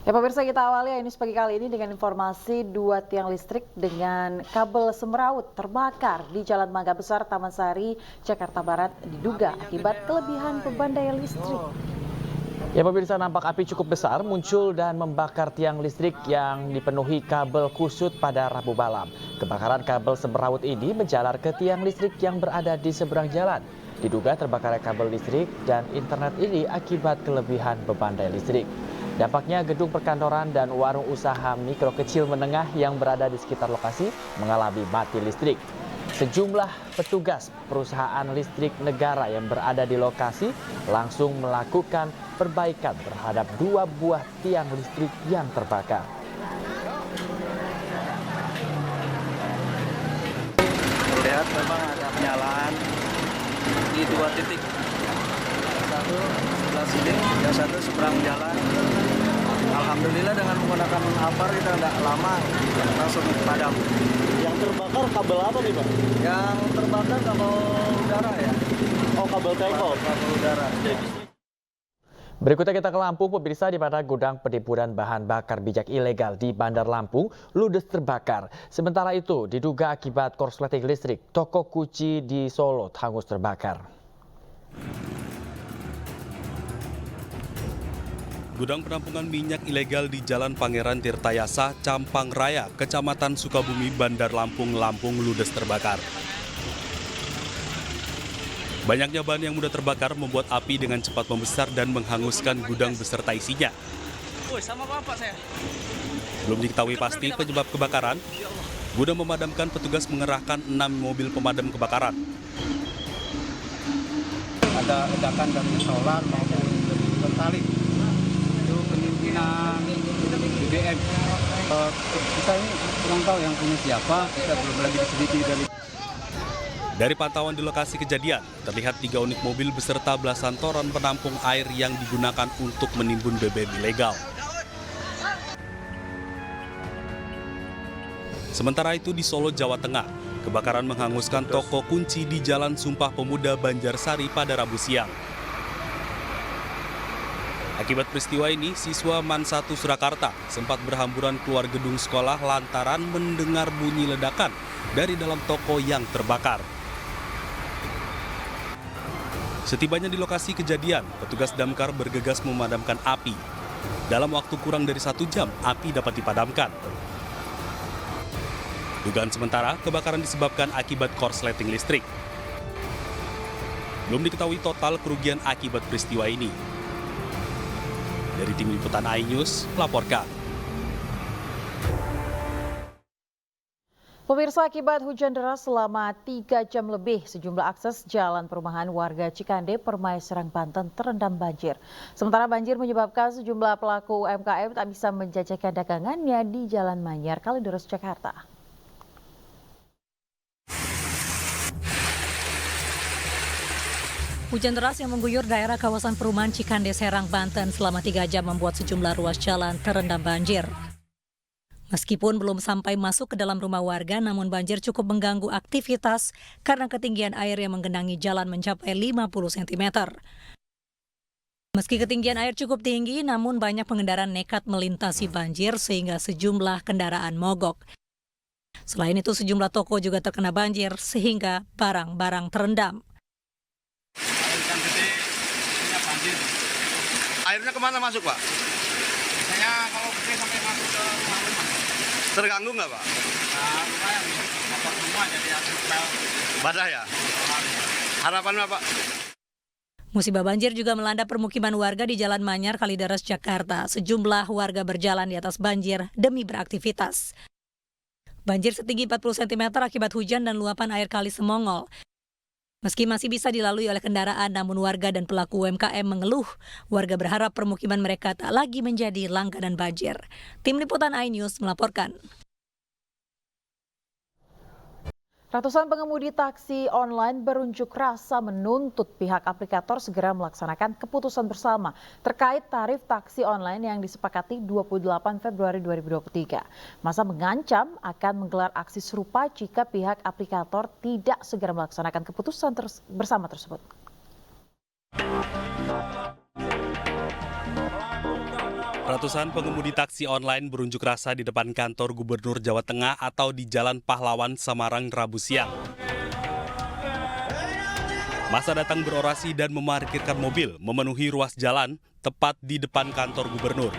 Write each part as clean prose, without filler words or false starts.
Ya pemirsa, kita awali ini pagi kali ini dengan informasi dua tiang listrik dengan kabel semeraut terbakar di Jalan Mangga Besar, Taman Sari, Jakarta Barat diduga akibat kelebihan beban daya listrik. Ya pemirsa, nampak api cukup besar muncul dan membakar tiang listrik yang dipenuhi kabel kusut pada Rabu malam. Kebakaran kabel semeraut ini menjalar ke tiang listrik yang berada di seberang jalan. Diduga terbakarnya kabel listrik dan internet ini akibat kelebihan beban daya listrik. Dampaknya gedung perkantoran dan warung usaha mikro kecil menengah yang berada di sekitar lokasi mengalami mati listrik. Sejumlah petugas perusahaan listrik negara yang berada di lokasi langsung melakukan perbaikan terhadap dua buah tiang listrik yang terbakar. Terlihat memang ada penyalaan di dua titik. Satu sebelah sini, yang satu seberang jalan. Alhamdulillah dengan menggunakan APAR kita tidak lama langsung padam. Yang terbakar kabel apa nih Pak? Yang terbakar kabel udara ya. Oh, kabel telkom. Kabel udara. Berikutnya kita ke Lampung, pemirsa, di mana gudang penimbunan bahan bakar bijak ilegal di Bandar Lampung ludes terbakar. Sementara itu, diduga akibat korsleting listrik, toko kunci di Solo hangus terbakar. Gudang penampungan minyak ilegal di Jalan Pangeran Tirtayasa, Campang Raya, Kecamatan Sukabumi, Bandar Lampung, Lampung ludes terbakar. Banyaknya bahan yang mudah terbakar membuat api dengan cepat membesar dan menghanguskan gudang beserta isinya. Belum diketahui pasti penyebab kebakaran. Guna memadamkan, petugas mengerahkan 6 mobil pemadam kebakaran. Ada ledakan dari solar maupun tertali. Itu pimpinan BBM. Kita ini kurang tahu yang punya siapa. Kita belum lagi diselidiki dari. Dari pantauan di lokasi kejadian, terlihat 3 unit mobil beserta belasan toren penampung air yang digunakan untuk menimbun BBM ilegal. Sementara itu di Solo, Jawa Tengah, kebakaran menghanguskan toko kunci di Jalan Sumpah Pemuda, Banjarsari pada Rabu siang. Akibat peristiwa ini, siswa MAN 1 Surakarta sempat berhamburan keluar gedung sekolah lantaran mendengar bunyi ledakan dari dalam toko yang terbakar. Setibanya di lokasi kejadian, petugas damkar bergegas memadamkan api. Dalam waktu kurang dari 1 jam, api dapat dipadamkan. Dugaan sementara, kebakaran disebabkan akibat korsleting listrik. Belum diketahui total kerugian akibat peristiwa ini. Dari tim liputan iNews, melaporkan. Pemirsa, akibat hujan deras selama 3 jam lebih, sejumlah akses jalan perumahan warga Cikande, Permai, Serang, Banten terendam banjir. Sementara banjir menyebabkan sejumlah pelaku UMKM tak bisa menjajakan dagangannya di Jalan Manyar, Kalideres, Jakarta. Hujan deras yang mengguyur daerah kawasan perumahan Cikande, Serang, Banten selama 3 jam membuat sejumlah ruas jalan terendam banjir. Meskipun belum sampai masuk ke dalam rumah warga, namun banjir cukup mengganggu aktivitas karena ketinggian air yang menggenangi jalan mencapai 50 cm. Meski ketinggian air cukup tinggi, namun banyak pengendara nekat melintasi banjir sehingga sejumlah kendaraan mogok. Selain itu, sejumlah toko juga terkena banjir sehingga barang-barang terendam. Airnya kemana masuk, Pak? Saya kalau gede sampai masuk ke rumah. Terganggu nggak, Pak? Nah, lumayan. Motor semua jadi aktivitas. Basah ya? Harapannya, Pak? Musibah banjir juga melanda permukiman warga di Jalan Manyar, Kalideres, Jakarta. Sejumlah warga berjalan di atas banjir demi beraktivitas. Banjir setinggi 40 cm akibat hujan dan luapan air kali Semongol. Meski masih bisa dilalui oleh kendaraan, namun warga dan pelaku UMKM mengeluh. Warga berharap permukiman mereka tak lagi menjadi langganan banjir. Tim Liputan iNews melaporkan. Ratusan pengemudi taksi online berunjuk rasa menuntut pihak aplikator segera melaksanakan keputusan bersama terkait tarif taksi online yang disepakati 28 Februari 2023. Masa mengancam akan menggelar aksi serupa jika pihak aplikator tidak segera melaksanakan keputusan bersama tersebut. Ratusan pengemudi taksi online berunjuk rasa di depan kantor Gubernur Jawa Tengah atau di Jalan Pahlawan, Semarang, Rabu siang. Massa datang berorasi dan memarkirkan mobil memenuhi ruas jalan tepat di depan kantor Gubernur.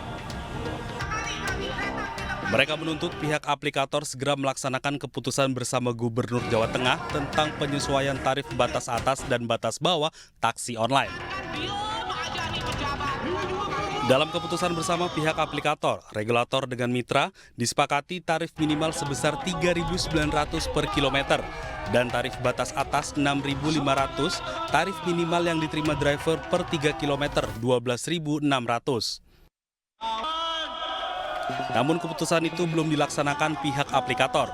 Mereka menuntut pihak aplikator segera melaksanakan keputusan bersama Gubernur Jawa Tengah tentang penyesuaian tarif batas atas dan batas bawah taksi online. Dalam keputusan bersama pihak aplikator, regulator dengan mitra disepakati tarif minimal sebesar 3.900 per kilometer dan tarif batas atas 6.500, tarif minimal yang diterima driver per 3 kilometer 12.600. Namun keputusan itu belum dilaksanakan pihak aplikator.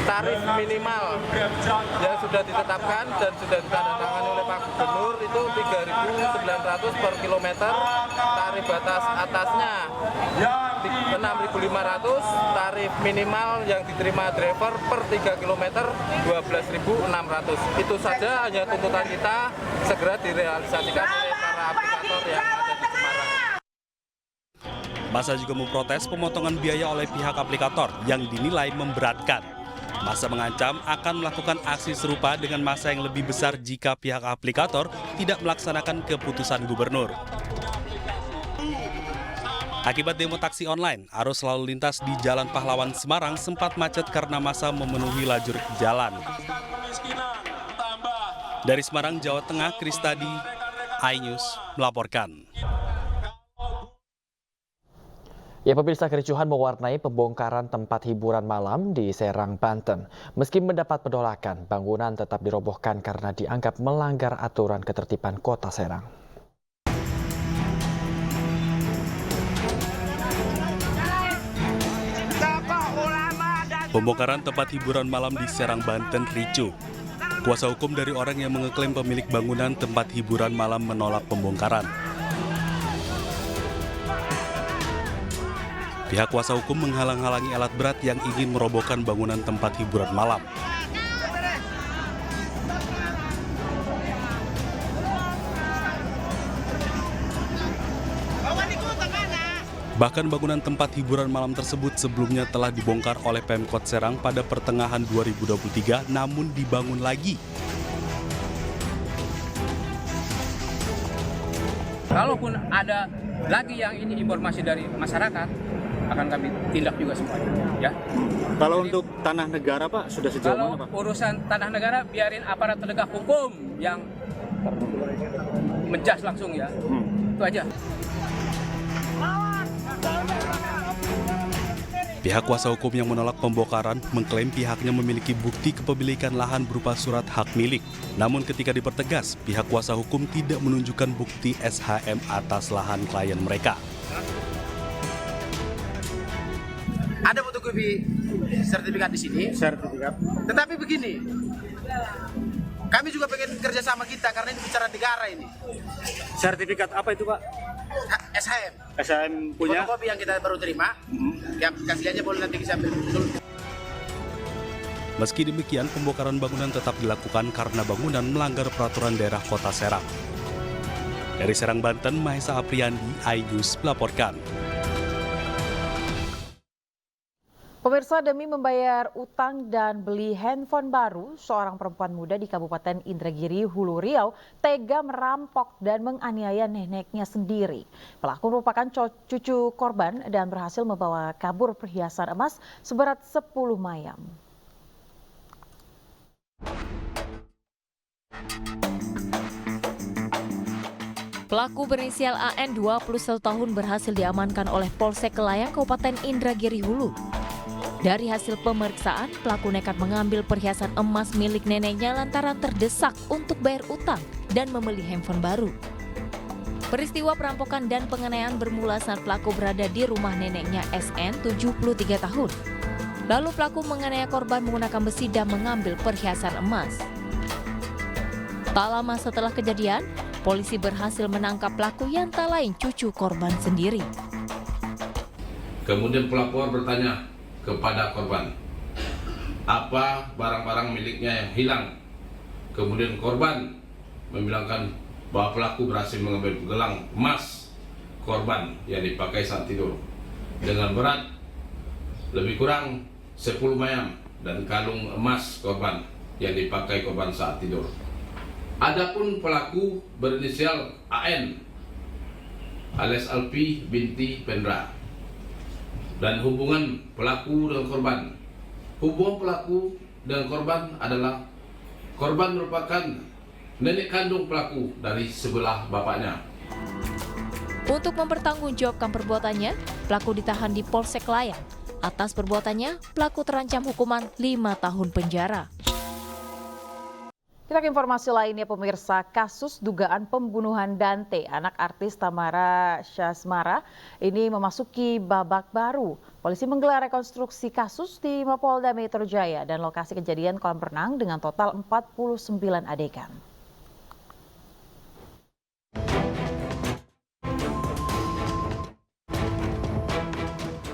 Tarif minimal yang sudah ditetapkan dan sudah ditandatangani oleh Pak Gubernur itu 3.900 per kilometer, tarif batas atasnya 6.500, tarif minimal yang diterima driver per 3 kilometer 12.600. Itu saja hanya tuntutan kita segera direalisasikan oleh para aplikator yang ada di Semarang. Massa juga memprotes pemotongan biaya oleh pihak aplikator yang dinilai memberatkan. Massa mengancam akan melakukan aksi serupa dengan massa yang lebih besar jika pihak aplikator tidak melaksanakan keputusan gubernur. Akibat demo taksi online, arus lalu lintas di Jalan Pahlawan Semarang sempat macet karena massa memenuhi lajur jalan. Dari Semarang, Jawa Tengah, Kristadi, iNews melaporkan. Ya pemirsa, kericuhan mewarnai pembongkaran tempat hiburan malam di Serang, Banten. Meski mendapat penolakan, bangunan tetap dirobohkan karena dianggap melanggar aturan ketertiban Kota Serang. Pembongkaran tempat hiburan malam di Serang, Banten ricuh. Kuasa hukum dari orang yang mengeklaim pemilik bangunan tempat hiburan malam menolak pembongkaran. Pihak kuasa hukum menghalang-halangi alat berat yang ingin merobohkan bangunan tempat hiburan malam. Bahkan bangunan tempat hiburan malam tersebut sebelumnya telah dibongkar oleh Pemkot Serang pada pertengahan 2023, namun dibangun lagi. Kalaupun ada lagi yang ini informasi dari masyarakat, akan kami tindak juga semuanya. Ya. Kalau jadi, untuk tanah negara Pak, sudah sejauh kalau mana Pak? urusan tanah negara, biarin aparat penegak hukum yang menjas langsung ya. Itu aja. Pihak kuasa hukum yang menolak pembongkaran mengklaim pihaknya memiliki bukti kepemilikan lahan berupa surat hak milik. Namun ketika dipertegas, pihak kuasa hukum tidak menunjukkan bukti SHM atas lahan klien mereka. Ada fotokopi sertifikat di sini. Sertifikat. Tetapi begini, kami juga pengen kerja sama kita karena ini bicara negara ini. Sertifikat apa itu Pak? SHM. SHM punya? Fotokopi yang kita baru terima. Ya kasih aja boleh nanti kita ambil. Meski demikian, pembongkaran bangunan tetap dilakukan karena bangunan melanggar peraturan daerah Kota Serang. Dari Serang, Banten, Mahesa Apriandi, iNews melaporkan. Pemirsa, demi membayar utang dan beli handphone baru, seorang perempuan muda di Kabupaten Indragiri, Hulu Riau, tega merampok dan menganiaya neneknya sendiri. Pelaku merupakan cucu korban dan berhasil membawa kabur perhiasan emas seberat 10 mayam. Pelaku berinisial AN 21 tahun berhasil diamankan oleh Polsek Kelayang, Kabupaten Indragiri Hulu. Dari hasil pemeriksaan, pelaku nekat mengambil perhiasan emas milik neneknya lantaran terdesak untuk bayar utang dan membeli handphone baru. Peristiwa perampokan dan penganiayaan bermula saat pelaku berada di rumah neneknya SN 73 tahun. Lalu pelaku menganiaya korban menggunakan besi dan mengambil perhiasan emas. Tak lama setelah kejadian, polisi berhasil menangkap pelaku yang tak lain cucu korban sendiri. Kemudian pelapor bertanya kepada korban, apa barang-barang miliknya yang hilang. Kemudian korban membilangkan bahwa pelaku berhasil mengambil gelang emas korban yang dipakai saat tidur dengan berat lebih kurang 10 mayam dan kalung emas korban yang dipakai korban saat tidur. Adapun pelaku berinisial AN alias Alpi binti Pendra dan hubungan pelaku dengan korban. Hubungan pelaku dengan korban adalah korban merupakan nenek kandung pelaku dari sebelah bapaknya. Untuk mempertanggungjawabkan perbuatannya, pelaku ditahan di Polsek Layang. Atas perbuatannya, pelaku terancam hukuman 5 tahun penjara. Kita ke informasi lainnya pemirsa, kasus dugaan pembunuhan Dante, anak artis Tamara Syasmara, ini memasuki babak baru. Polisi menggelar rekonstruksi kasus di Mapolda Metro Jaya dan lokasi kejadian kolam renang dengan total 49 adegan.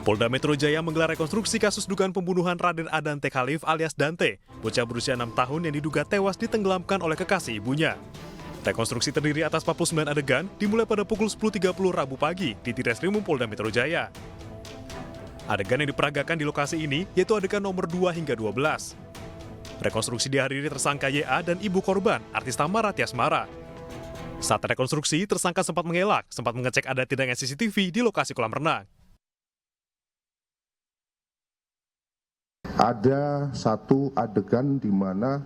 Polda Metro Jaya menggelar rekonstruksi kasus dugaan pembunuhan Raden Adante Khalif alias Dante, bocah berusia 6 tahun yang diduga tewas ditenggelamkan oleh kekasih ibunya. Rekonstruksi terdiri atas 49 adegan dimulai pada pukul 10.30 Rabu pagi di Ditreskrimum Polda Metro Jaya. Adegan yang diperagakan di lokasi ini yaitu adegan nomor 2 hingga 12. Rekonstruksi dihadiri tersangka YA dan ibu korban, artis Tamara Syasmara. Saat rekonstruksi, tersangka sempat mengelak, sempat mengecek ada tidaknya CCTV di lokasi kolam renang. Ada satu adegan di mana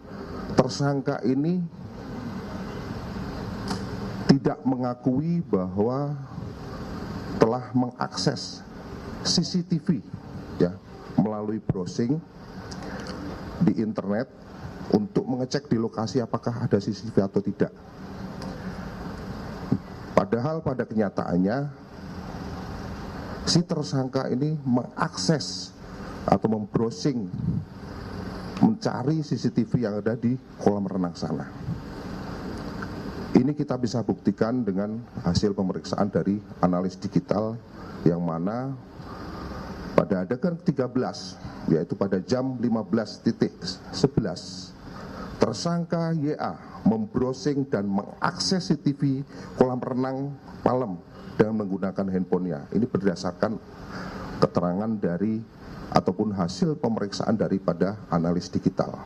tersangka ini tidak mengakui bahwa telah mengakses CCTV ya, melalui browsing di internet untuk mengecek di lokasi apakah ada CCTV atau tidak. Padahal pada kenyataannya si tersangka ini mengakses atau membrowsing, mencari CCTV yang ada di kolam renang sana. Ini kita bisa buktikan dengan hasil pemeriksaan dari analis digital yang mana pada adegan 13, yaitu pada jam 15.11, tersangka YA membrowsing dan mengakses CCTV kolam renang Palem dengan menggunakan handphonenya. Ini berdasarkan keterangan dari ataupun hasil pemeriksaan daripada analis digital.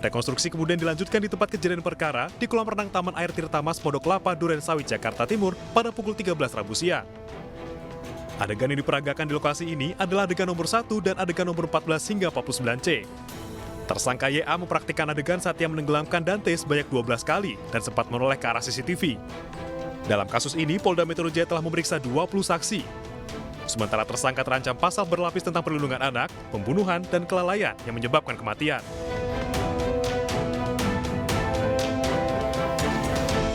Rekonstruksi kemudian dilanjutkan di tempat kejadian perkara di kolam renang Taman Air Tirtamas Pondok Kelapa, Durensawit, Jakarta Timur pada pukul 13 Rabu siang. Adegan yang diperagakan di lokasi ini adalah adegan nomor 1 dan adegan nomor 14 hingga 49C. Tersangka YA mempraktikkan adegan saat ia menenggelamkan Dante sebanyak 12 kali dan sempat menoleh ke arah CCTV. Dalam kasus ini, Polda Metro Jaya telah memeriksa 20 saksi. Sementara tersangka terancam pasal berlapis tentang perlindungan anak, pembunuhan, dan kelalaian yang menyebabkan kematian.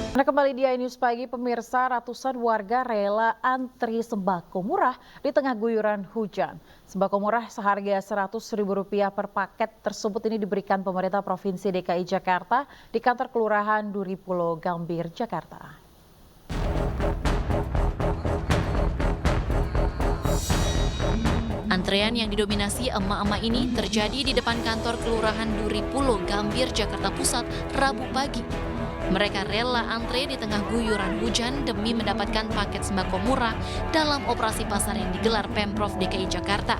Anda kembali di iNews Pagi, pemirsa, ratusan warga rela antri sembako murah di tengah guyuran hujan. Sembako murah seharga Rp100.000 per paket tersebut ini diberikan pemerintah Provinsi DKI Jakarta di kantor Kelurahan Duri Pulo Gambir, Jakarta. Antrean yang didominasi emak-emak ini terjadi di depan kantor Kelurahan Duri Pulo Gambir, Jakarta Pusat, Rabu pagi. Mereka rela antre di tengah guyuran hujan demi mendapatkan paket sembako murah dalam operasi pasar yang digelar Pemprov DKI Jakarta.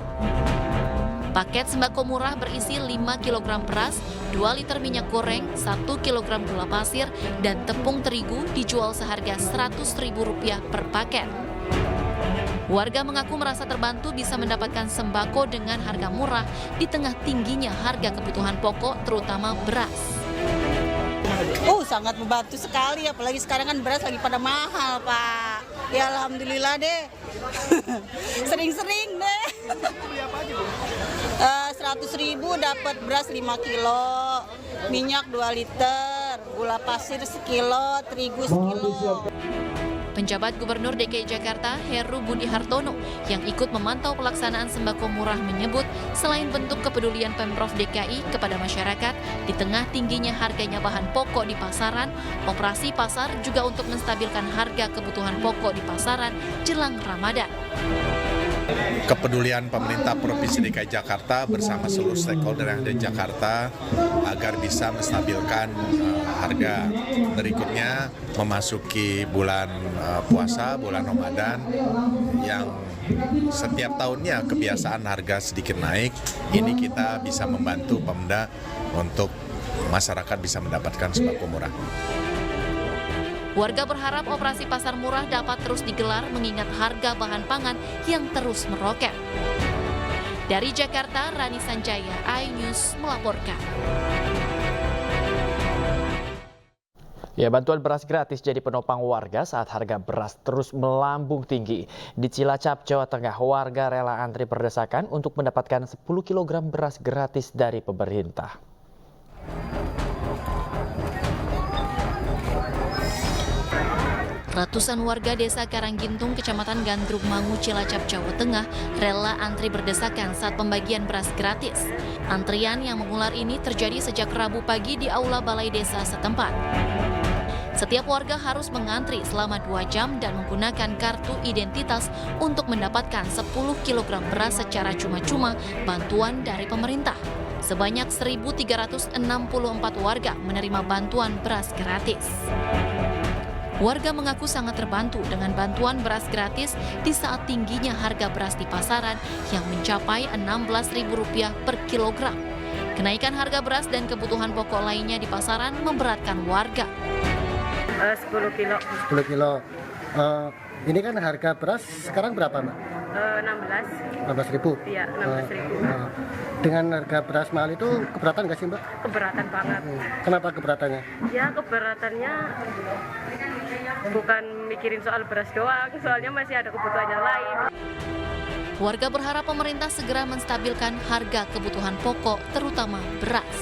Paket sembako murah berisi 5 kg beras, 2 liter minyak goreng, 1 kg gula pasir, dan tepung terigu dijual seharga Rp100.000 per paket. Warga mengaku merasa terbantu bisa mendapatkan sembako dengan harga murah di tengah tingginya harga kebutuhan pokok, terutama beras. Sangat membantu sekali, apalagi sekarang kan beras lagi pada mahal, Pak. Ya alhamdulillah deh. Sering-sering deh. 100.000 dapat beras 5 kilo, minyak 2 liter, gula pasir sekilo, terigu sekilo. Penjabat Gubernur DKI Jakarta, Heru Budi Hartono, yang ikut memantau pelaksanaan sembako murah menyebut, selain bentuk kepedulian Pemprov DKI kepada masyarakat, di tengah tingginya harganya bahan pokok di pasaran, operasi pasar juga untuk menstabilkan harga kebutuhan pokok di pasaran jelang Ramadan. Kepedulian pemerintah Provinsi DKI Jakarta bersama seluruh stakeholder yang ada di Jakarta agar bisa menstabilkan harga. Berikutnya memasuki bulan puasa, bulan Ramadan yang setiap tahunnya kebiasaan harga sedikit naik. Ini kita bisa membantu Pemda untuk masyarakat bisa mendapatkan sembako murah. Warga berharap operasi pasar murah dapat terus digelar mengingat harga bahan pangan yang terus meroket. Dari Jakarta, Rani Sanjaya, iNews melaporkan. Ya, bantuan beras gratis jadi penopang warga saat harga beras terus melambung tinggi. Di Cilacap, Jawa Tengah, warga rela antri berdesakan untuk mendapatkan 10 kg beras gratis dari pemerintah. Ratusan warga desa Karanggintung, Kecamatan Gandrung Mangu, Cilacap, Jawa Tengah, rela antri berdesakan saat pembagian beras gratis. Antrian yang mengular ini terjadi sejak Rabu pagi di aula balai desa setempat. Setiap warga harus mengantri selama 2 jam dan menggunakan kartu identitas untuk mendapatkan 10 kg beras secara cuma-cuma bantuan dari pemerintah. Sebanyak 1.364 warga menerima bantuan beras gratis. Warga mengaku sangat terbantu dengan bantuan beras gratis di saat tingginya harga beras di pasaran yang mencapai Rp16.000 per kilogram. Kenaikan harga beras dan kebutuhan pokok lainnya di pasaran memberatkan warga. 10 kilo. 10 kilo. Ini kan harga beras sekarang berapa, Mbak? 16.000. 16.000? Iya, 16.000. Dengan harga beras mahal itu keberatan nggak sih, Mbak? Keberatan banget. Kenapa keberatannya? Ya, keberatannya bukan mikirin soal beras doang, soalnya masih ada kebutuhan yang lain. Warga berharap pemerintah segera menstabilkan harga kebutuhan pokok, terutama beras.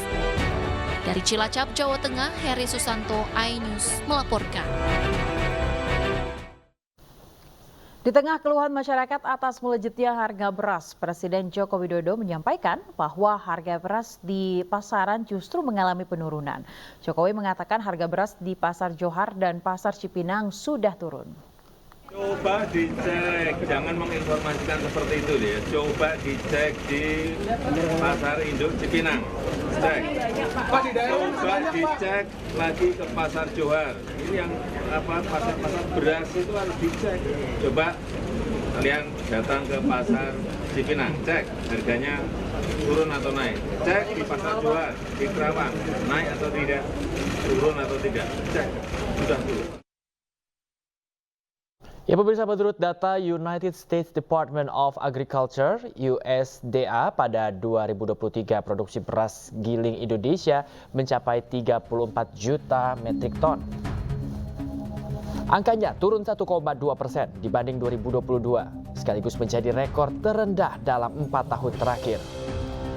Dari Cilacap, Jawa Tengah, Heri Susanto, iNews melaporkan. Di tengah keluhan masyarakat atas melejitnya harga beras, Presiden Joko Widodo menyampaikan bahwa harga beras di pasaran justru mengalami penurunan. Jokowi mengatakan harga beras di Pasar Johar dan Pasar Cipinang sudah turun. Coba dicek, jangan menginformasikan seperti itu ya. Coba dicek di Pasar Induk Cipinang. Cek. Coba dicek lagi ke Pasar Johar. Ini yang pasar-pasar beras itu harus dicek. Coba kalian datang ke Pasar Cipinang, cek harganya turun atau naik. Cek di Pasar Johar, di Kerawang, naik atau tidak, turun atau tidak. Cek, sudah turun. Ya pemirsa, menurut data United States Department of Agriculture (USDA) pada 2023 produksi beras giling Indonesia mencapai 34 juta metrik ton. Angkanya turun 1,2% dibanding 2022, sekaligus menjadi rekor terendah dalam 4 tahun terakhir.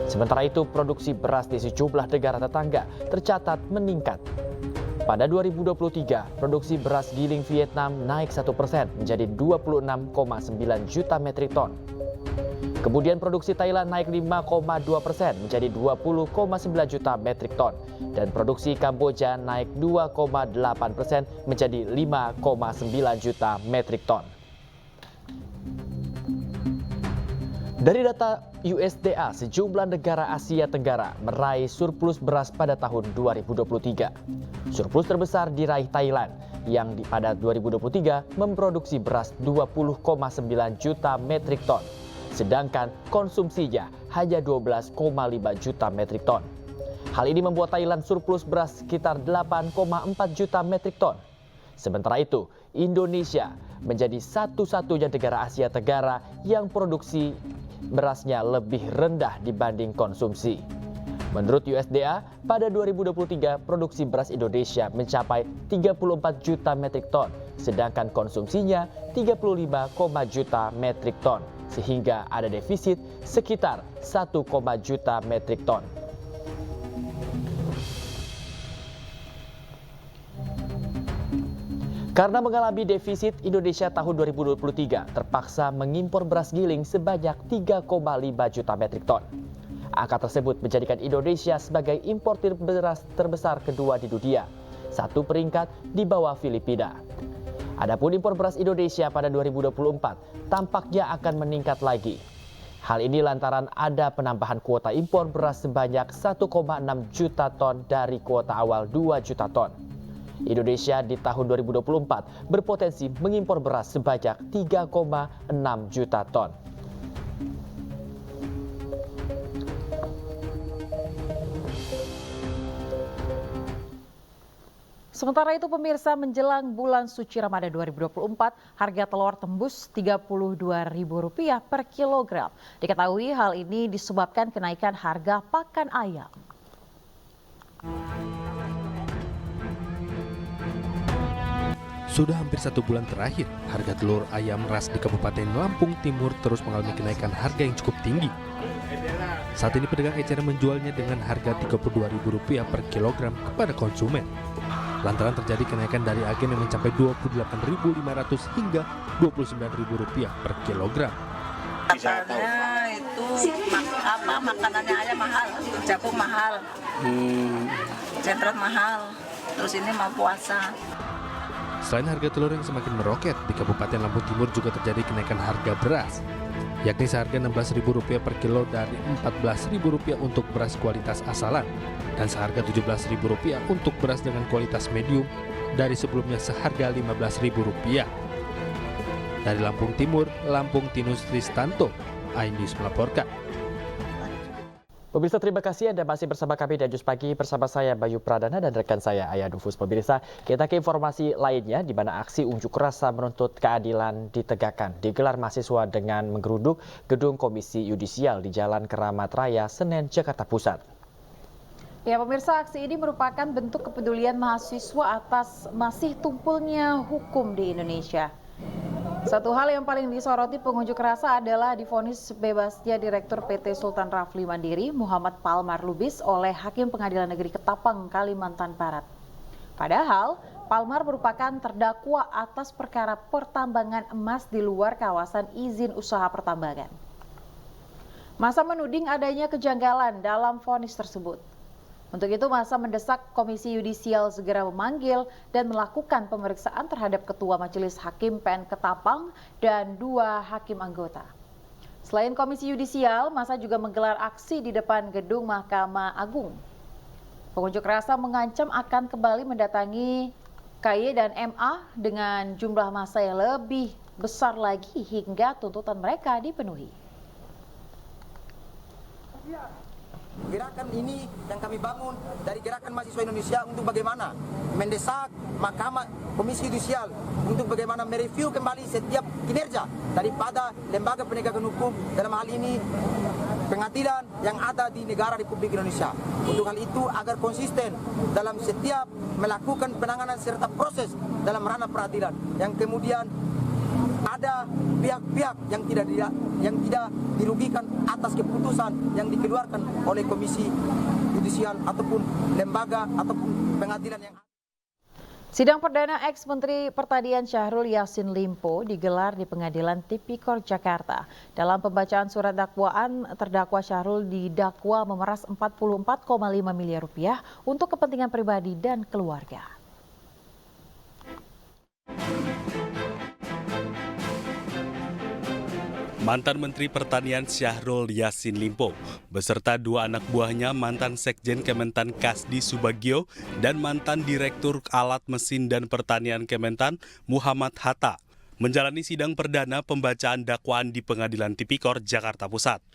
Sementara itu, produksi beras di sejumlah negara tetangga tercatat meningkat. Pada 2023, produksi beras giling Vietnam naik 1% menjadi 26,9 juta metrik ton. Kemudian produksi Thailand naik 5,2% menjadi 20,9 juta metrik ton. Dan produksi Kamboja naik 2,8% menjadi 5,9 juta metrik ton. Dari data USDA, sejumlah negara Asia Tenggara meraih surplus beras pada tahun 2023. Surplus terbesar diraih Thailand yang pada 2023 memproduksi beras 20,9 juta metrik ton. Sedangkan konsumsinya hanya 12,5 juta metrik ton. Hal ini membuat Thailand surplus beras sekitar 8,4 juta metrik ton. Sementara itu, Indonesia menjadi satu-satunya negara Asia Tenggara yang produksi berasnya lebih rendah dibanding konsumsi. Menurut USDA, pada 2023 produksi beras Indonesia mencapai 34 juta metrik ton, sedangkan konsumsinya 35,5 juta metrik ton, sehingga ada defisit sekitar 1,1 juta metrik ton. Karena mengalami defisit, Indonesia tahun 2023 terpaksa mengimpor beras giling sebanyak 3,5 juta metrik ton. Angka tersebut menjadikan Indonesia sebagai importir beras terbesar kedua di dunia, satu peringkat di bawah Filipina. Adapun impor beras Indonesia pada 2024 tampaknya akan meningkat lagi. Hal ini lantaran ada penambahan kuota impor beras sebanyak 1,6 juta ton dari kuota awal 2 juta ton. Indonesia di tahun 2024 berpotensi mengimpor beras sebanyak 3,6 juta ton. Sementara itu pemirsa, menjelang bulan suci Ramadan 2024, harga telur tembus Rp32.000 per kilogram. Diketahui hal ini disebabkan kenaikan harga pakan ayam. Sudah hampir 1 bulan terakhir, harga telur ayam ras di Kabupaten Lampung Timur terus mengalami kenaikan harga yang cukup tinggi. Saat ini pedagang eceran menjualnya dengan harga Rp32.000 per kilogram kepada konsumen. Lantaran terjadi kenaikan dari agen yang mencapai Rp28.500 hingga Rp29.000 per kilogram. Katanya itu makanannya aja mahal, jagung mahal, centret mahal, terus ini mau puasa. Selain harga telur yang semakin meroket, di Kabupaten Lampung Timur juga terjadi kenaikan harga beras, yakni seharga Rp16.000 per kilo dari Rp14.000 untuk beras kualitas asalan dan seharga Rp17.000 untuk beras dengan kualitas medium dari sebelumnya seharga Rp15.000. Dari Lampung Timur, Lampung Tinus Tristanto, iNews melaporkan. Pemirsa, terima kasih Anda masih bersama kami di Ajus Pagi bersama saya Bayu Pradana dan rekan saya Ayah Dufus. Pemirsa, kita ke informasi lainnya di mana aksi unjuk rasa menuntut keadilan ditegakkan digelar mahasiswa dengan menggeruduk gedung Komisi Yudisial di Jalan Keramat Raya, Senen, Jakarta Pusat. Ya pemirsa, aksi ini merupakan bentuk kepedulian mahasiswa atas masih tumpulnya hukum di Indonesia. Satu hal yang paling disoroti pengunjuk rasa adalah divonis bebasnya Direktur PT Sultan Rafli Mandiri Muhammad Palmar Lubis oleh Hakim Pengadilan Negeri Ketapang, Kalimantan Barat. Padahal Palmar merupakan terdakwa atas perkara pertambangan emas di luar kawasan izin usaha pertambangan. Massa menuding adanya kejanggalan dalam vonis tersebut. Untuk itu massa mendesak Komisi Yudisial segera memanggil dan melakukan pemeriksaan terhadap Ketua Majelis Hakim PN Ketapang dan 2 hakim anggota. Selain Komisi Yudisial, massa juga menggelar aksi di depan gedung Mahkamah Agung. Pengunjuk rasa mengancam akan kembali mendatangi KY dan MA dengan jumlah massa yang lebih besar lagi hingga tuntutan mereka dipenuhi. Gerakan ini yang kami bangun dari Gerakan Mahasiswa Indonesia untuk bagaimana mendesak Mahkamah Komisi Yudisial untuk bagaimana mereview kembali setiap kinerja daripada lembaga penegakan hukum, dalam hal ini pengadilan yang ada di negara Republik Indonesia. Untuk hal itu agar konsisten dalam setiap melakukan penanganan serta proses dalam ranah peradilan, yang kemudian ada pihak-pihak yang tidak dirugikan atas keputusan yang dikeluarkan oleh Komisi Yudisial ataupun lembaga ataupun pengadilan yang. Sidang perdana ex-Menteri Pertanian Syahrul Yassin Limpo digelar di Pengadilan Tipikor Jakarta. Dalam pembacaan surat dakwaan, terdakwa Syahrul didakwa memeras Rp44,5 miliar untuk kepentingan pribadi dan keluarga. Mantan Menteri Pertanian Syahrul Yassin Limpo beserta 2 anak buahnya, mantan Sekjen Kementan Kasdi Subagio dan mantan Direktur Alat Mesin dan Pertanian Kementan Muhammad Hatta menjalani sidang perdana pembacaan dakwaan di Pengadilan Tipikor Jakarta Pusat.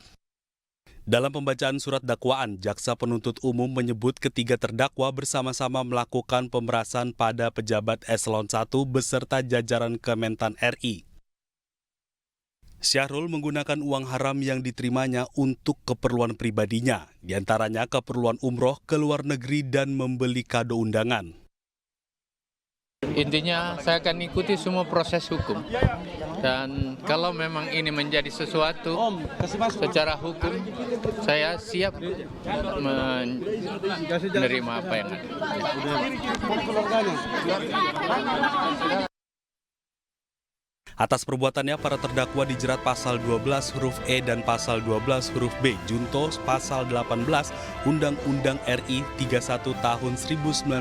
Dalam pembacaan surat dakwaan, jaksa penuntut umum menyebut ketiga terdakwa bersama-sama melakukan pemerasan pada pejabat eselon 1 beserta jajaran Kementan RI. Syahrul menggunakan uang haram yang diterimanya untuk keperluan pribadinya, diantaranya keperluan umroh ke luar negeri dan membeli kado undangan. Intinya saya akan ikuti semua proses hukum. Dan kalau memang ini menjadi sesuatu secara hukum, saya siap menerima apa yang ada. Atas perbuatannya, para terdakwa dijerat pasal 12 huruf E dan pasal 12 huruf B, junto pasal 18 Undang-Undang RI 31 tahun 1999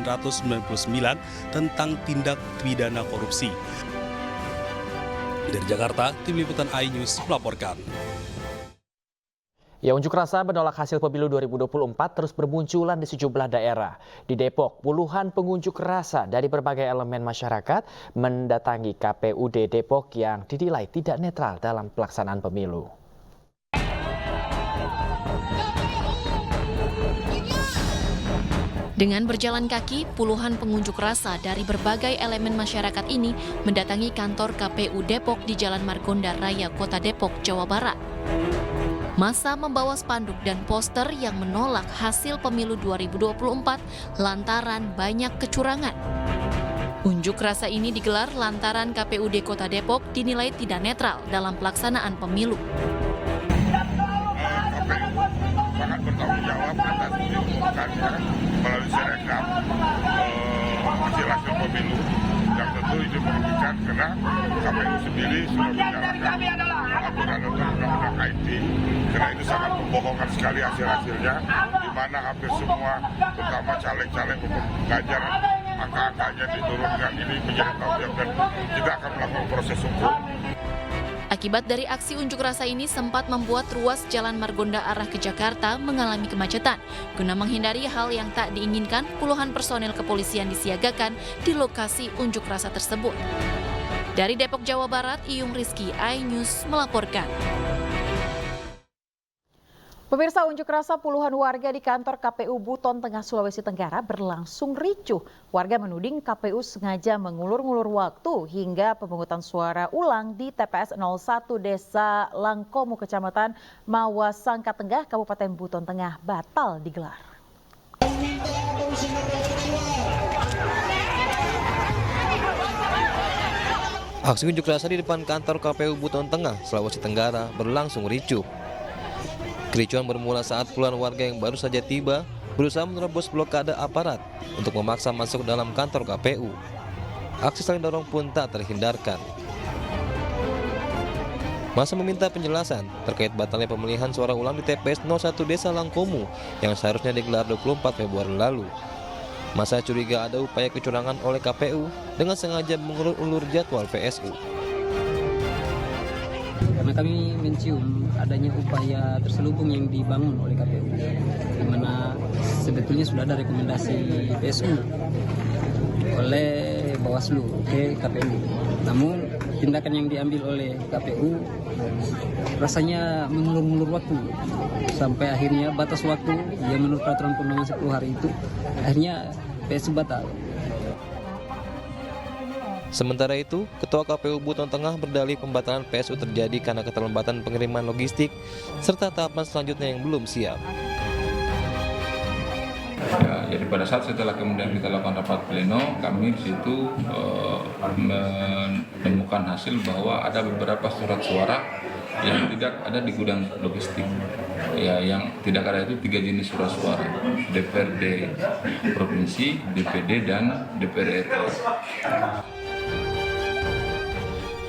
tentang tindak pidana korupsi. Dari Jakarta, Tim Liputan iNews melaporkan. Ya, unjuk rasa menolak hasil pemilu 2024 terus bermunculan di sejumlah daerah. Di Depok, puluhan pengunjuk rasa dari berbagai elemen masyarakat mendatangi KPUD Depok yang dinilai tidak netral dalam pelaksanaan pemilu. Dengan berjalan kaki, puluhan pengunjuk rasa dari berbagai elemen masyarakat ini mendatangi kantor KPU Depok di Jalan Margonda Raya, Kota Depok, Jawa Barat. Massa membawa spanduk dan poster yang menolak hasil pemilu 2024 lantaran banyak kecurangan. Unjuk rasa ini digelar lantaran KPUD Kota Depok dinilai tidak netral dalam pelaksanaan pemilu. Sangat bertanggung jawab atas diumumkannya melalui Sirekap hasil pemilu yang tentu ini merugikan karena KPU sendiri sudah menjalankan aturan undang-undang IT karena itu sangat membohongkan sekali hasilnya di mana hampir semua terutama caleg-caleg maupun Ganjar angka-angkanya diturunkan. Ini menjadi tanggung jawab dan kita akan melakukan proses hukum. Akibat dari aksi unjuk rasa ini sempat membuat ruas Jalan Margonda arah ke Jakarta mengalami kemacetan. Guna menghindari hal yang tak diinginkan, puluhan personel kepolisian disiagakan di lokasi unjuk rasa tersebut. Dari Depok, Jawa Barat, Iyung Rizky, iNews melaporkan. Pemirsa, unjuk rasa puluhan warga di kantor KPU Buton Tengah, Sulawesi Tenggara berlangsung ricuh. Warga menuding KPU sengaja mengulur-ngulur waktu hingga pemungutan suara ulang di TPS 01 Desa Langkomu, Kecamatan Mawasangka Tengah, Kabupaten Buton Tengah batal digelar. Aksi unjuk rasa di depan kantor KPU Buton Tengah, Sulawesi Tenggara berlangsung ricuh. Kericuan bermula saat puluhan warga yang baru saja tiba berusaha menerobos blokade aparat untuk memaksa masuk dalam kantor KPU. Aksi saling dorong pun tak terhindarkan. Massa meminta penjelasan terkait batalnya pemilihan suara ulang di TPS 01 Desa Langkomu yang seharusnya digelar 24 Februari lalu. Massa curiga ada upaya kecurangan oleh KPU dengan sengaja mengulur-ulur jadwal PSU. Karena kami mencium adanya upaya terselubung yang dibangun oleh KPU, di mana sebetulnya sudah ada rekomendasi PSU oleh Bawaslu ke KPU. Namun tindakan yang diambil oleh KPU rasanya mengulur-ngulur waktu sampai akhirnya batas waktu yang menurut peraturan perundangan 10 hari itu akhirnya PSU batal. Sementara itu, Ketua KPU Buton Tengah berdalih pembatalan PSU terjadi karena keterlambatan pengiriman logistik serta tahapan selanjutnya yang belum siap. Ya, jadi pada saat setelah kemudian kita lakukan rapat pleno, kami di situ menemukan hasil bahwa ada beberapa surat suara yang tidak ada di gudang logistik. Ya, yang tidak ada itu 3 jenis surat suara: DPRD provinsi, DPD, dan DPR RI.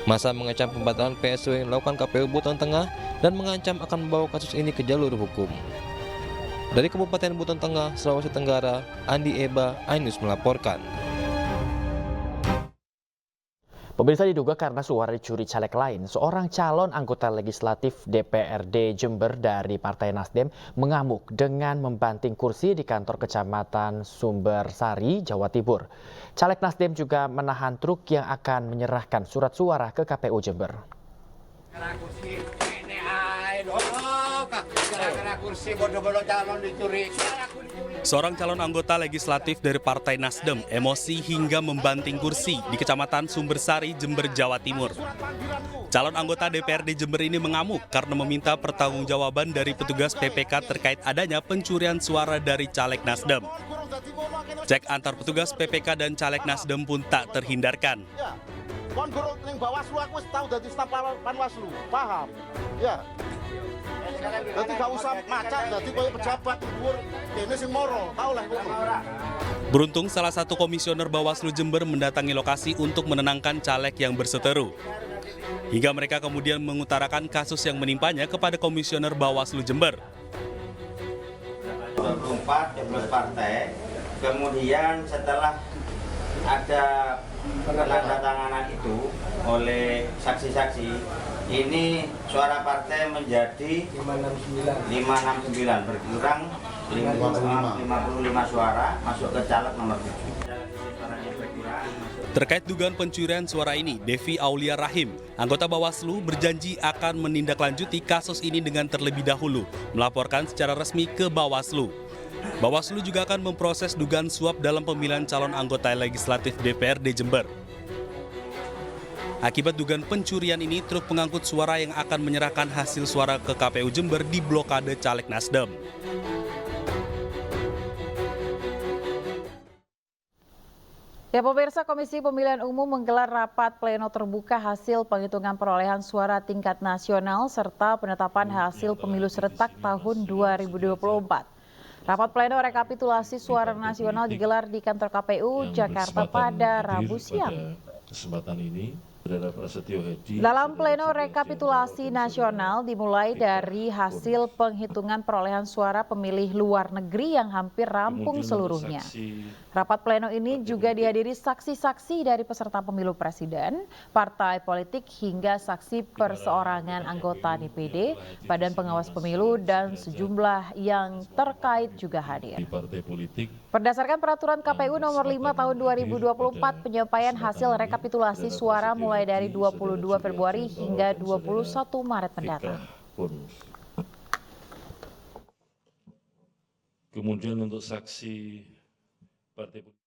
Massa mengecam pembatalan PSU yang dilakukan KPU Buton Tengah dan mengancam akan membawa kasus ini ke jalur hukum. Dari Kabupaten Buton Tengah, Sulawesi Tenggara, Andi Eba, iNews melaporkan. Pemirsa, diduga karena suara dicuri caleg lain, seorang calon anggota legislatif DPRD Jember dari Partai Nasdem mengamuk dengan membanting kursi di kantor Kecamatan Sumbersari, Jawa Timur. Caleg Nasdem juga menahan truk yang akan menyerahkan surat suara ke KPU Jember. Seorang calon anggota legislatif dari Partai Nasdem emosi hingga membanting kursi di Kecamatan Sumbersari, Jember, Jawa Timur. Calon anggota DPRD Jember ini mengamuk karena meminta pertanggungjawaban dari petugas PPK terkait adanya pencurian suara dari caleg Nasdem. Cek antar petugas PPK dan caleg Nasdem pun tak terhindarkan. Kon guru ning Bawaslu aku wis tau dadi staf Panwaslu, paham? Ya. Dadi gak usah macak dadi koyo pejabat dhuwur dene sing moro, tau lah ngono. Beruntung salah satu komisioner Bawaslu Jember mendatangi lokasi untuk menenangkan caleg yang berseteru. Hingga mereka kemudian mengutarakan kasus yang menimpanya kepada komisioner Bawaslu Jember. 24 jumlah partai, kemudian setelah ada penandatanganan itu oleh saksi-saksi, ini suara partai menjadi 569 berkurang 55 suara masuk ke caleg nomor 7. Terkait dugaan pencurian suara ini, Devi Aulia Rahim, anggota Bawaslu, berjanji akan menindaklanjuti kasus ini dengan terlebih dahulu, melaporkan secara resmi ke Bawaslu. Bawaslu juga akan memproses dugaan suap dalam pemilihan calon anggota legislatif DPRD Jember. Akibat dugaan pencurian ini, truk pengangkut suara yang akan menyerahkan hasil suara ke KPU Jember diblokade caleg Nasdem. Ya, pemirsa, Komisi Pemilihan Umum menggelar rapat pleno terbuka hasil penghitungan perolehan suara tingkat nasional serta penetapan hasil pemilu serentak tahun 2024. Rapat pleno rekapitulasi suara nasional digelar di kantor KPU Jakarta pada Rabu siang. Kesempatan ini dalam pleno rekapitulasi nasional dimulai dari hasil penghitungan perolehan suara pemilih luar negeri yang hampir rampung seluruhnya. Rapat pleno ini juga dihadiri saksi-saksi dari peserta pemilu presiden, partai politik hingga saksi perseorangan anggota DPD, Badan Pengawas Pemilu dan sejumlah yang terkait juga hadir. Berdasarkan peraturan KPU nomor 5 tahun 2024, penyampaian hasil rekapitulasi suara mulai dari 22 Februari hingga 21 Maret mendatang. Kemudian untuk saksi partai politik.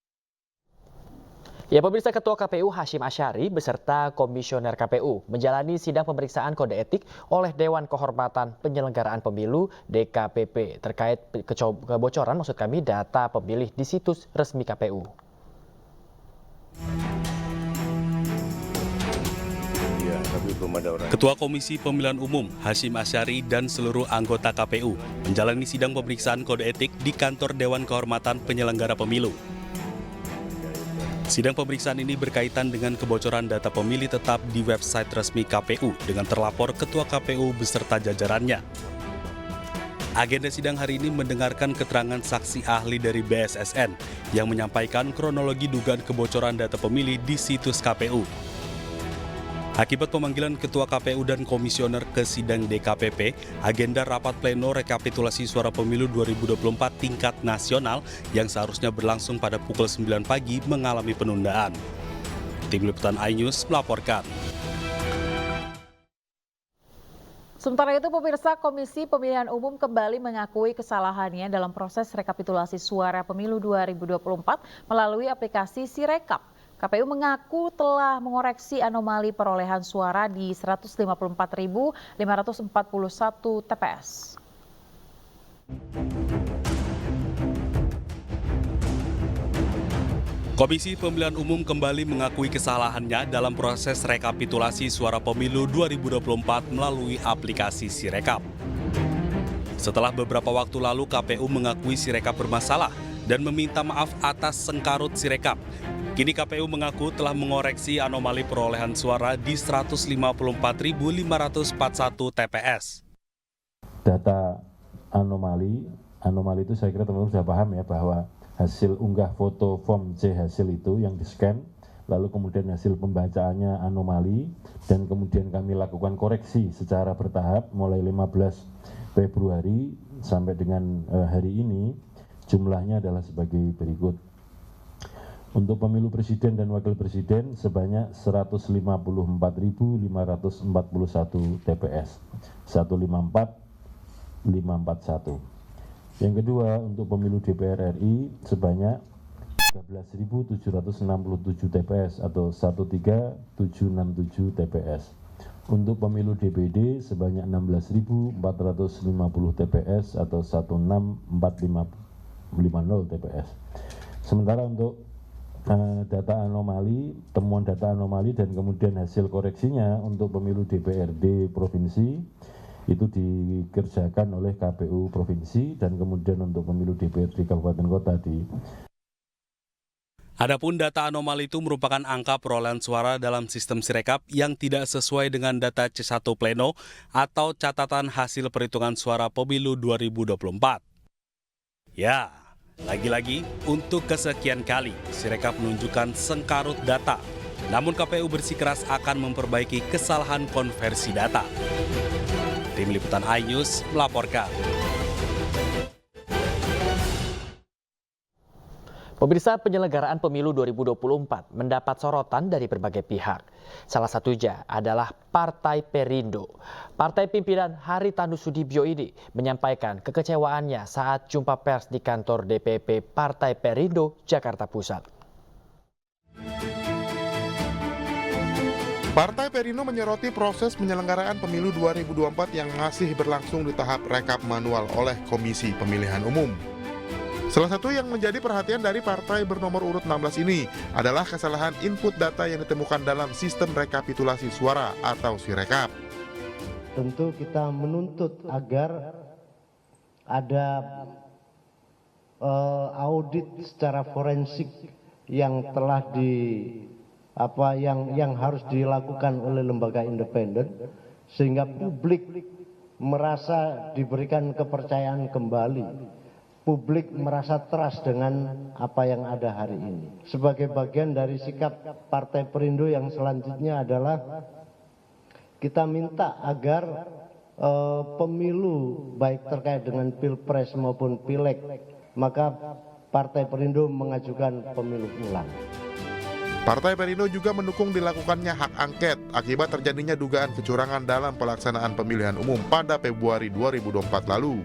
Ya, pemirsa, Ketua KPU Hashim Asyari beserta Komisioner KPU menjalani sidang pemeriksaan kode etik oleh Dewan Kehormatan Penyelenggaraan Pemilu DKPP terkait kebocoran data pemilih di situs resmi KPU. Ketua Komisi Pemilihan Umum Hashim Asyari dan seluruh anggota KPU menjalani sidang pemeriksaan kode etik di kantor Dewan Kehormatan Penyelenggara Pemilu. Sidang pemeriksaan ini berkaitan dengan kebocoran data pemilih tetap di website resmi KPU dengan terlapor Ketua KPU beserta jajarannya. Agenda sidang hari ini mendengarkan keterangan saksi ahli dari BSSN yang menyampaikan kronologi dugaan kebocoran data pemilih di situs KPU. Akibat pemanggilan Ketua KPU dan Komisioner ke sidang DKPP, agenda rapat pleno rekapitulasi suara pemilu 2024 tingkat nasional yang seharusnya berlangsung pada pukul 9 pagi mengalami penundaan. Tim Liputan iNews melaporkan. Sementara itu, pemirsa, Komisi Pemilihan Umum kembali mengakui kesalahannya dalam proses rekapitulasi suara pemilu 2024 melalui aplikasi Sirekap. KPU mengaku telah mengoreksi anomali perolehan suara di 154.541 TPS. Komisi Pemilihan Umum kembali mengakui kesalahannya dalam proses rekapitulasi suara pemilu 2024 melalui aplikasi Sirekap. Setelah beberapa waktu lalu KPU mengakui Sirekap bermasalah dan meminta maaf atas sengkarut Sirekap. Kini KPU mengaku telah mengoreksi anomali perolehan suara di 154.541 TPS. Data anomali itu saya kira teman-teman sudah paham ya, bahwa hasil unggah foto form C hasil itu yang di-scan, lalu kemudian hasil pembacaannya anomali, dan kemudian kami lakukan koreksi secara bertahap mulai 15 Februari sampai dengan hari ini. Jumlahnya adalah sebagai berikut. Untuk pemilu presiden dan wakil presiden sebanyak 154.541 TPS, 154.541. Yang kedua, untuk pemilu DPR RI sebanyak 13.767 TPS atau 13767 TPS. Untuk pemilu DPD sebanyak 16.450 TPS atau 16450 TPS. Sementara untuk data anomali, temuan data anomali dan kemudian hasil koreksinya untuk pemilu DPRD provinsi itu dikerjakan oleh KPU provinsi, dan kemudian untuk pemilu DPRD kabupaten kota di. Adapun data anomali itu merupakan angka perolehan suara dalam sistem Sirekap yang tidak sesuai dengan data C1 Pleno atau catatan hasil perhitungan suara pemilu 2024. Ya, Lagi-lagi, untuk kesekian kali, Sirekap menunjukkan sengkarut data. Namun KPU bersikeras akan memperbaiki kesalahan konversi data. Tim Liputan iNews melaporkan. Pemirsa, penyelenggaraan pemilu 2024 mendapat sorotan dari berbagai pihak. Salah satunya adalah Partai Perindo. Partai pimpinan Haritanu Sudibyo ini menyampaikan kekecewaannya saat jumpa pers di kantor DPP Partai Perindo, Jakarta Pusat. Partai Perindo menyoroti proses penyelenggaraan pemilu 2024 yang masih berlangsung di tahap rekap manual oleh Komisi Pemilihan Umum. Salah satu yang menjadi perhatian dari partai bernomor urut 16 ini adalah kesalahan input data yang ditemukan dalam sistem rekapitulasi suara atau Sirekap. Tentu kita menuntut agar ada audit secara forensik yang telah yang harus dilakukan oleh lembaga independen sehingga publik merasa diberikan kepercayaan kembali. Publik merasa trust dengan apa yang ada hari ini. Sebagai bagian dari sikap Partai Perindo yang selanjutnya adalah kita minta agar pemilu baik terkait dengan Pilpres maupun Pileg, maka Partai Perindo mengajukan pemilu ulang. Partai Perindo juga mendukung dilakukannya hak angket akibat terjadinya dugaan kecurangan dalam pelaksanaan pemilihan umum pada Februari 2024 lalu.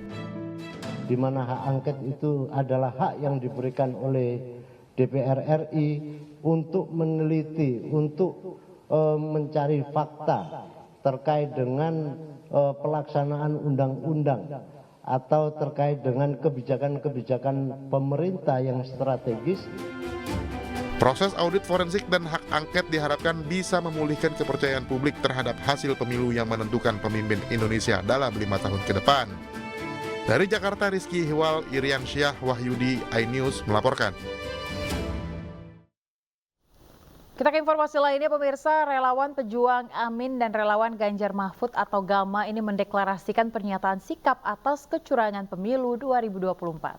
Di mana hak angket itu adalah hak yang diberikan oleh DPR RI untuk meneliti, untuk mencari fakta terkait dengan pelaksanaan undang-undang atau terkait dengan kebijakan-kebijakan pemerintah yang strategis. Proses audit forensik dan hak angket diharapkan bisa memulihkan kepercayaan publik terhadap hasil pemilu yang menentukan pemimpin Indonesia dalam 5 tahun ke depan. Dari Jakarta, Rizky Ihwal, Irian Syah, Wahyudi, iNews melaporkan. Kita ke informasi lainnya, pemirsa. Relawan pejuang Amin dan relawan Ganjar Mahfud atau GAMA ini mendeklarasikan pernyataan sikap atas kecurangan pemilu 2024.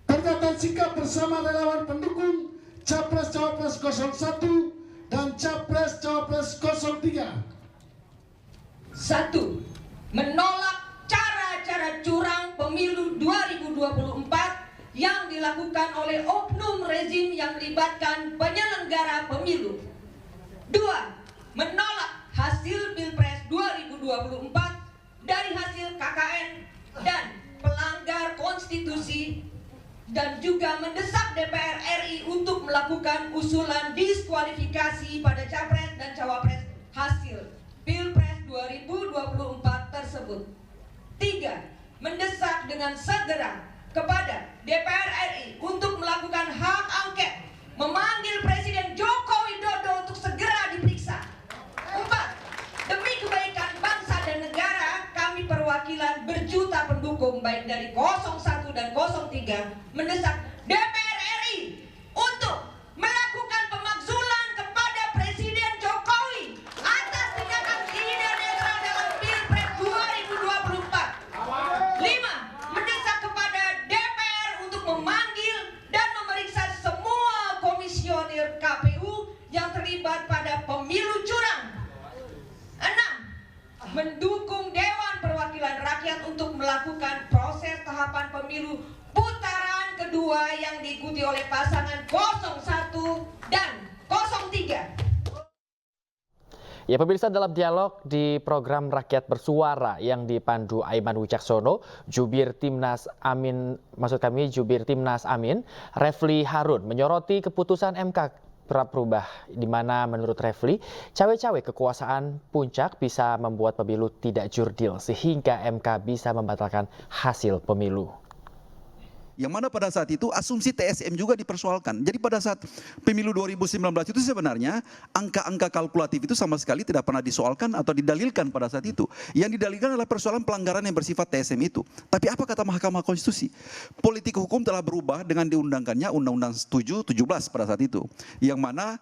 Pernyataan sikap bersama relawan pendukung Capres-Cawapres 01 dan Capres-Cawapres 03. 1. Menolak cara curang pemilu 2024 yang dilakukan oleh oknum rezim yang melibatkan penyelenggara pemilu. 2. Menolak hasil Pilpres 2024 dari hasil KKN dan pelanggar konstitusi dan juga mendesak DPR RI untuk melakukan usulan diskualifikasi pada Capres dan Cawapres hasil Pilpres 2024 tersebut. 3. Mendesak dengan segera kepada DPR RI untuk melakukan hak angket, memanggil Presiden Joko Widodo untuk segera diperiksa. 4. Demi kebaikan bangsa dan negara, kami perwakilan berjuta pendukung baik dari 01 dan 03 mendesak DPR RI untuk melakukan pemakzulan kepada Presiden Jokowi atas tindakan tidak netral dalam Pilpres 2024. 5. Mendesak kepada DPR untuk memanggil dan memeriksa semua komisioner KPU yang terlibat pada pemilu curang. 6. Mendukung Dewan Perwakilan Rakyat untuk melakukan proses tahapan pemilu putaran kedua yang diikuti oleh pasangan 01 dan 03. Ya pemirsa, dalam dialog di program Rakyat Bersuara yang dipandu Aiman Wicaksono, Jubir Timnas Amin, Refli Harun menyoroti keputusan MK berubah, di mana menurut Refli, cawe-cawe kekuasaan puncak bisa membuat pemilu tidak jurdil sehingga MK bisa membatalkan hasil pemilu. Yang mana pada saat itu asumsi TSM juga dipersoalkan. Jadi pada saat pemilu 2019 itu sebenarnya angka-angka kalkulatif itu sama sekali tidak pernah disoalkan atau didalilkan pada saat itu. Yang didalilkan adalah persoalan pelanggaran yang bersifat TSM itu. Tapi apa kata Mahkamah Konstitusi? Politik hukum telah berubah dengan diundangkannya Undang-Undang 7/17 pada saat itu. Yang mana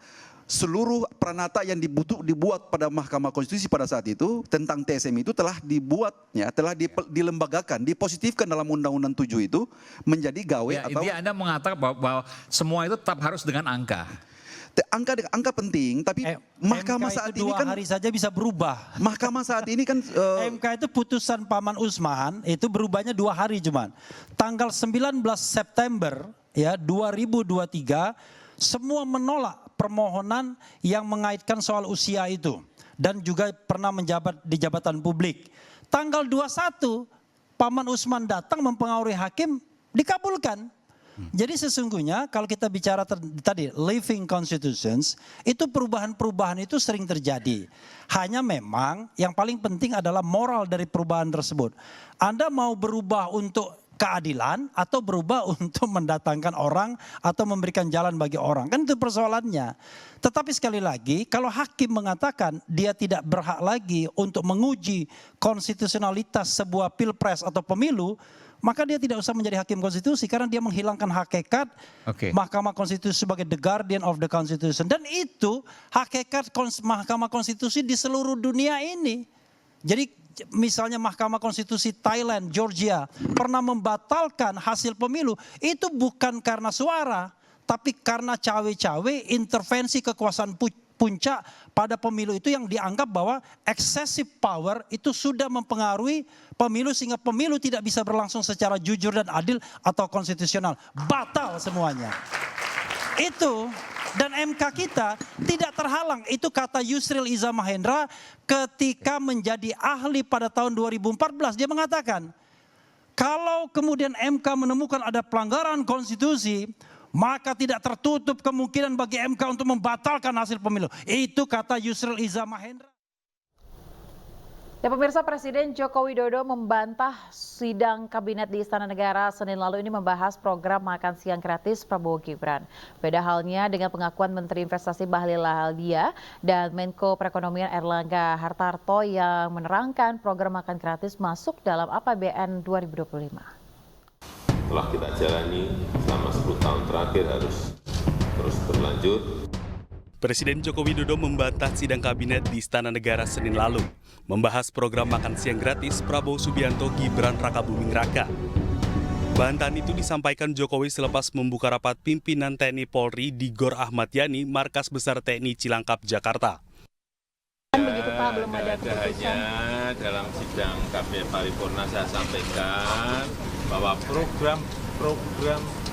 seluruh pranata yang dibuat pada Mahkamah Konstitusi pada saat itu tentang TSM itu telah dibuatnya, telah dilembagakan, dipositifkan dalam Undang-Undang 7 itu menjadi gawe ya, atau... Intinya Anda mengatakan bahwa semua itu tetap harus dengan angka. Angka penting, tapi Mahkamah saat ini kan 2 hari saja bisa berubah. Mahkamah saat ini kan MK itu putusan Paman Usman itu berubahnya 2 hari cuman. Tanggal 19 September ya 2023 semua menolak permohonan yang mengaitkan soal usia itu dan juga pernah menjabat di jabatan publik. Tanggal 21 Paman Usman datang mempengaruhi hakim, dikabulkan. Jadi sesungguhnya kalau kita bicara tadi living constitutions, itu perubahan-perubahan itu sering terjadi. Hanya memang yang paling penting adalah moral dari perubahan tersebut. Anda mau berubah untuk keadilan atau berubah untuk mendatangkan orang atau memberikan jalan bagi orang. Kan itu persoalannya. Tetapi sekali lagi kalau hakim mengatakan dia tidak berhak lagi untuk menguji konstitusionalitas sebuah pilpres atau pemilu, maka dia tidak usah menjadi hakim konstitusi karena dia menghilangkan hakikat Mahkamah Konstitusi sebagai the guardian of the constitution. Dan itu hakikat Mahkamah Konstitusi di seluruh dunia ini. Jadi misalnya Mahkamah Konstitusi Thailand, Georgia pernah membatalkan hasil pemilu, itu bukan karena suara, tapi karena cawe-cawe intervensi kekuasaan puncak pada pemilu itu yang dianggap bahwa excessive power itu sudah mempengaruhi pemilu sehingga pemilu tidak bisa berlangsung secara jujur dan adil atau konstitusional. Batal semuanya. Itu dan MK kita tidak terhalang. Itu kata Yusril Iza Mahendra ketika menjadi ahli pada tahun 2014. Dia mengatakan kalau kemudian MK menemukan ada pelanggaran konstitusi, maka tidak tertutup kemungkinan bagi MK untuk membatalkan hasil pemilu. Itu kata Yusril Iza Mahendra. Ya pemirsa, Presiden Joko Widodo membantah sidang kabinet di Istana Negara Senin lalu ini membahas program makan siang gratis Prabowo Gibran. Beda halnya dengan pengakuan Menteri Investasi Bahlil Lahadalia dan Menko Perekonomian Erlangga Hartarto yang menerangkan program makan gratis masuk dalam APBN 2025. Telah kita jalani selama 10 tahun terakhir harus terus berlanjut. Presiden Joko Widodo membantah sidang kabinet di Istana Negara Senin lalu, membahas program makan siang gratis Prabowo Subianto Gibran Rakabuming Raka. Bantahan itu disampaikan Jokowi selepas membuka rapat pimpinan TNI Polri di Gor Ahmad Yani, Markas Besar TNI Cilangkap, Jakarta. Begitu Pak, belum ada keputusan. Dalam sidang kabinet paripurna saya sampaikan bahwa program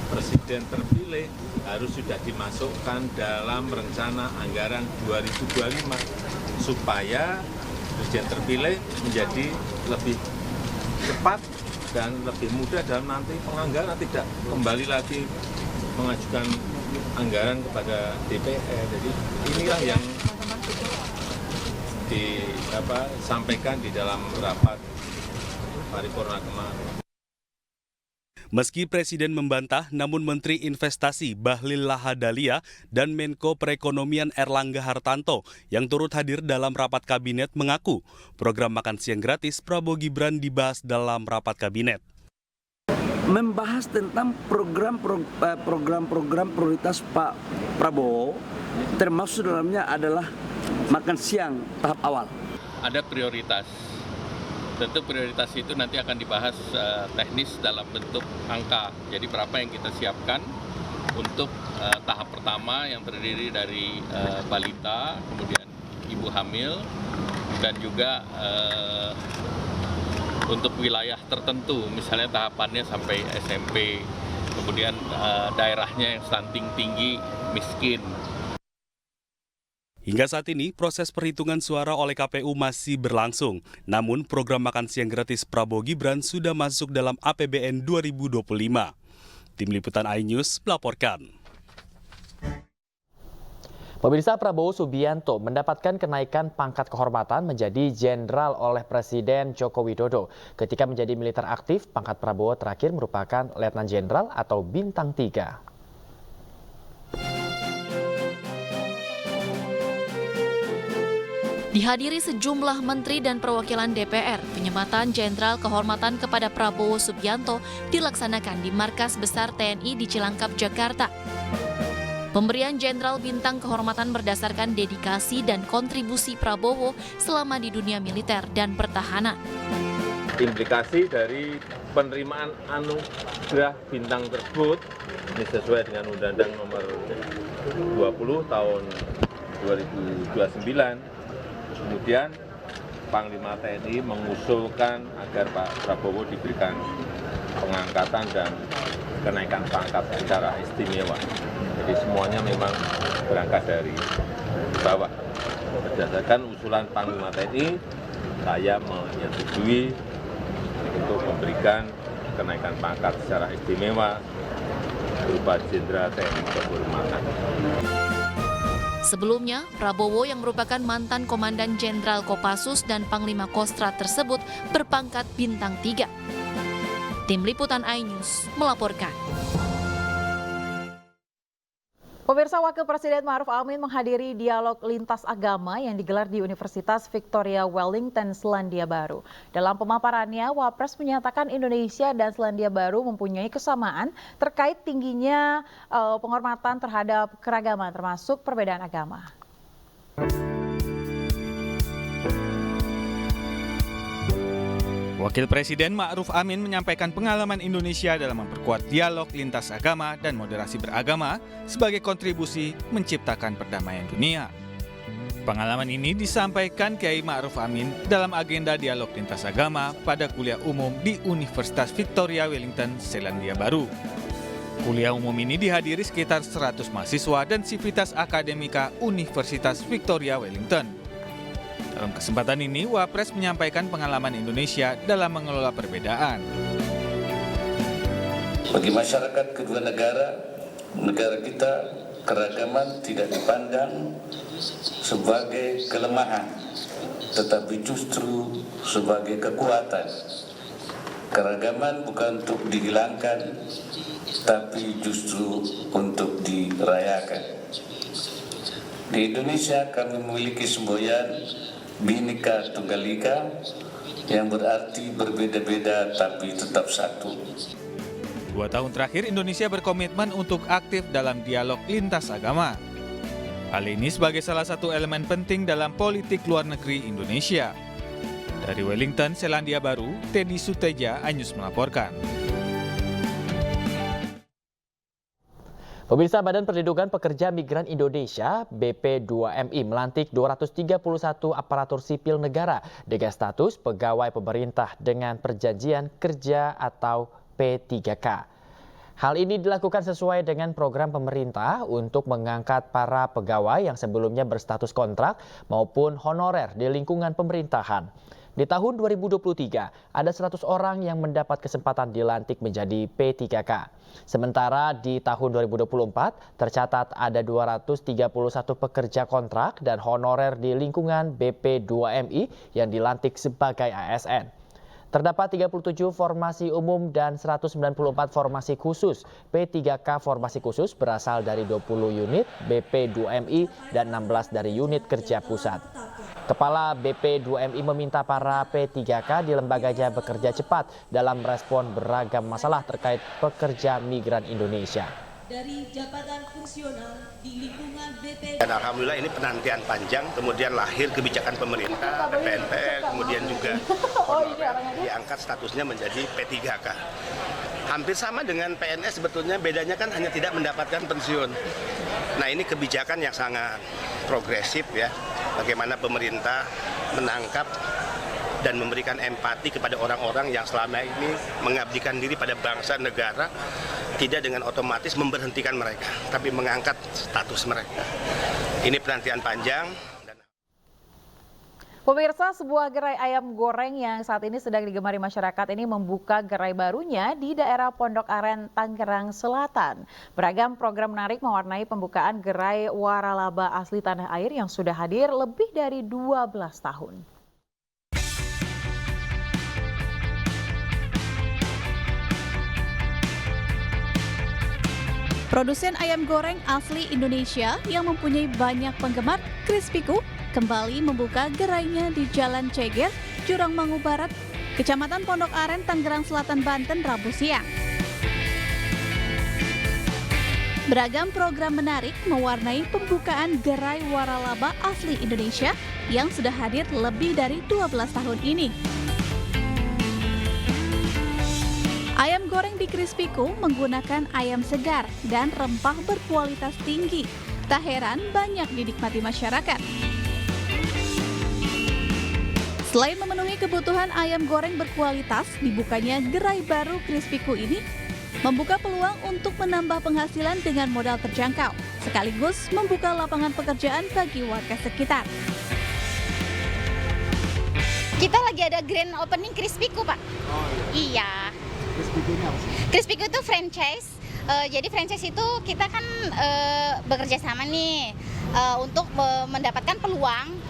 Presiden terpilih harus sudah dimasukkan dalam rencana anggaran 2025 supaya Presiden terpilih menjadi lebih cepat dan lebih mudah dalam nanti penganggaran, tidak kembali lagi mengajukan anggaran kepada DPR. Jadi inilah yang disampaikan di dalam rapat paripurna kemarin. Meski Presiden membantah, namun Menteri Investasi Bahlil Lahadalia dan Menko Perekonomian Erlangga Hartarto yang turut hadir dalam rapat kabinet mengaku program makan siang gratis Prabowo Gibran dibahas dalam rapat kabinet. Membahas tentang program-program prioritas Pak Prabowo, termasuk dalamnya adalah makan siang tahap awal. Ada prioritas. Tentu prioritas itu nanti akan dibahas teknis dalam bentuk angka. Jadi berapa yang kita siapkan untuk tahap pertama yang terdiri dari balita, kemudian ibu hamil, dan juga untuk wilayah tertentu, misalnya tahapannya sampai SMP, kemudian daerahnya yang stunting tinggi, miskin. Hingga saat ini, proses perhitungan suara oleh KPU masih berlangsung. Namun, program makan siang gratis Prabowo Gibran sudah masuk dalam APBN 2025. Tim Liputan iNews melaporkan. Pemirsa, Prabowo Subianto mendapatkan kenaikan pangkat kehormatan menjadi jenderal oleh Presiden Joko Widodo. Ketika menjadi militer aktif, pangkat Prabowo terakhir merupakan Letnan Jenderal atau Bintang 3. Dihadiri sejumlah menteri dan perwakilan DPR, penyematan jenderal kehormatan kepada Prabowo Subianto dilaksanakan di Markas Besar TNI di Cilangkap, Jakarta. Pemberian Jenderal Bintang Kehormatan berdasarkan dedikasi dan kontribusi Prabowo selama di dunia militer dan pertahanan. Implikasi dari penerimaan anugerah bintang tersebut ini sesuai dengan Undang-Undang Nomor 20 Tahun 2029. Kemudian Panglima TNI mengusulkan agar Pak Prabowo diberikan pengangkatan dan kenaikan pangkat secara istimewa. Jadi semuanya memang berangkat dari bawah. Berdasarkan usulan Panglima TNI, saya menyetujui untuk memberikan kenaikan pangkat secara istimewa berupa Jenderal TNI Kehormatan. Sebelumnya, Prabowo yang merupakan mantan Komandan Jenderal Kopassus dan Panglima Kostrad tersebut berpangkat Bintang 3. Tim Liputan iNews melaporkan. Pemirsa, Wakil Presiden Ma'ruf Amin menghadiri dialog lintas agama yang digelar di Universitas Victoria Wellington, Selandia Baru. Dalam pemaparannya, Wapres menyatakan Indonesia dan Selandia Baru mempunyai kesamaan terkait tingginya penghormatan terhadap keragaman termasuk perbedaan agama. Wakil Presiden Ma'ruf Amin menyampaikan pengalaman Indonesia dalam memperkuat dialog lintas agama dan moderasi beragama sebagai kontribusi menciptakan perdamaian dunia. Pengalaman ini disampaikan Kiai Ma'ruf Amin dalam agenda dialog lintas agama pada kuliah umum di Universitas Victoria Wellington, Selandia Baru. Kuliah umum ini dihadiri sekitar 100 mahasiswa dan sivitas akademika Universitas Victoria Wellington. Dalam kesempatan ini, Wapres menyampaikan pengalaman Indonesia dalam mengelola perbedaan. Bagi masyarakat kedua negara kita, keragaman tidak dipandang sebagai kelemahan, tetapi justru sebagai kekuatan. Keragaman bukan untuk dihilangkan, tapi justru untuk dirayakan. Di Indonesia kami memiliki semboyan Bhinneka Tunggal Ika yang berarti berbeda-beda tapi tetap satu. 2 tahun terakhir Indonesia berkomitmen untuk aktif dalam dialog lintas agama. Hal ini sebagai salah satu elemen penting dalam politik luar negeri Indonesia. Dari Wellington, Selandia Baru, Teddy Suteja, iNews melaporkan. Pemirsa, Badan Perlindungan Pekerja Migran Indonesia BP2MI melantik 231 aparatur sipil negara dengan status pegawai pemerintah dengan perjanjian kerja atau P3K. Hal ini dilakukan sesuai dengan program pemerintah untuk mengangkat para pegawai yang sebelumnya berstatus kontrak maupun honorer di lingkungan pemerintahan. Di tahun 2023, ada 100 orang yang mendapat kesempatan dilantik menjadi P3K. Sementara di tahun 2024, tercatat ada 231 pekerja kontrak dan honorer di lingkungan BP2MI yang dilantik sebagai ASN. Terdapat 37 formasi umum dan 194 formasi khusus. P3K formasi khusus berasal dari 20 unit BP2MI dan 16 dari unit kerja pusat. Kepala BP2MI meminta para P3K di lembaganya bekerja cepat dalam merespon beragam masalah terkait pekerja migran Indonesia. Dari jabatan fungsional di lingkungan BP. Dan alhamdulillah ini penantian panjang, kemudian lahir kebijakan pemerintah, PNPR, kemudian juga diangkat statusnya menjadi P3K. Hampir sama dengan PNS sebetulnya, bedanya kan hanya tidak mendapatkan pensiun. Nah, ini kebijakan yang sangat progresif ya, bagaimana pemerintah menangkap dan memberikan empati kepada orang-orang yang selama ini mengabdikan diri pada bangsa negara, tidak dengan otomatis memberhentikan mereka, tapi mengangkat status mereka. Ini penantian panjang. Pemirsa, sebuah gerai ayam goreng yang saat ini sedang digemari masyarakat ini membuka gerai barunya di daerah Pondok Aren, Tangerang Selatan. Beragam program menarik mewarnai pembukaan gerai waralaba asli tanah air yang sudah hadir lebih dari 12 tahun. Produsen ayam goreng asli Indonesia yang mempunyai banyak penggemar, Crispy Cook, kembali membuka gerainya di Jalan Ceger, Jurangmangu Barat, Kecamatan Pondok Aren, Tangerang Selatan, Banten, Rabu siang. Beragam program menarik mewarnai pembukaan gerai waralaba asli Indonesia yang sudah hadir lebih dari 12 tahun ini. Ayam goreng di Crispyku menggunakan ayam segar dan rempah berkualitas tinggi. Tak heran banyak dinikmati masyarakat. Selain memenuhi kebutuhan ayam goreng berkualitas, dibukanya gerai baru Crispyku ini membuka peluang untuk menambah penghasilan dengan modal terjangkau, sekaligus membuka lapangan pekerjaan bagi warga sekitar. Kita lagi ada grand opening Crispyku, Pak. Oh, iya. Crispyku-nya apa sih? Crispyku itu franchise. Jadi franchise itu kita kan bekerja sama nih untuk mendapatkan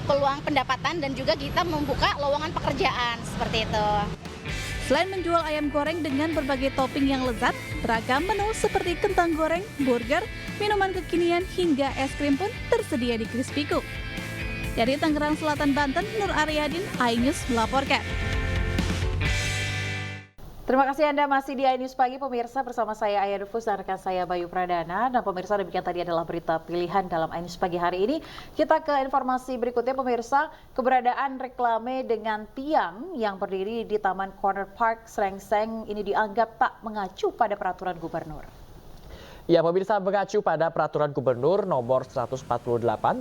peluang pendapatan dan juga kita membuka lowongan pekerjaan seperti itu. Selain menjual ayam goreng dengan berbagai topping yang lezat, beragam menu seperti kentang goreng, burger, minuman kekinian hingga es krim pun tersedia di Crispyku. Dari Tangerang Selatan, Banten, Nur Aryadin, iNews melaporkan. Terima kasih Anda masih di iNews Pagi, pemirsa, bersama saya Ayah Dufus dan rekan saya Bayu Pradana. Dan pemirsa, demikian tadi adalah berita pilihan dalam iNews Pagi hari ini. Kita ke informasi berikutnya, pemirsa. Keberadaan reklame dengan tiang yang berdiri di Taman Corner Park Srengseng ini dianggap tak mengacu pada peraturan gubernur. Ya, pemirsa, mengacu pada peraturan gubernur nomor 148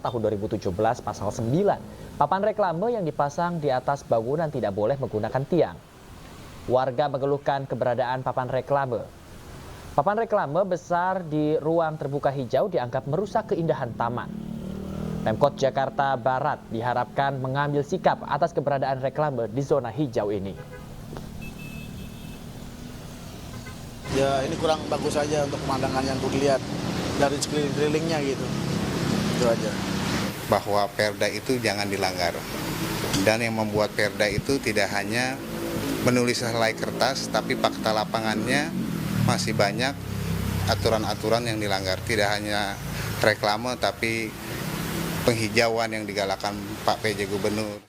tahun 2017 pasal 9. Papan reklame yang dipasang di atas bangunan tidak boleh menggunakan tiang. Warga mengeluhkan keberadaan papan reklame. Papan reklame besar di ruang terbuka hijau dianggap merusak keindahan taman. Pemkot Jakarta Barat diharapkan mengambil sikap atas keberadaan reklame di zona hijau ini. Ya, ini kurang bagus aja untuk pemandangan yang dilihat dari sekelilingnya gitu. Itu aja. Bahwa perda itu jangan dilanggar. Dan yang membuat perda itu tidak hanya menulis helai kertas, tapi fakta lapangannya masih banyak aturan-aturan yang dilanggar. Tidak hanya reklame, tapi penghijauan yang digalakan Pak PJ Gubernur.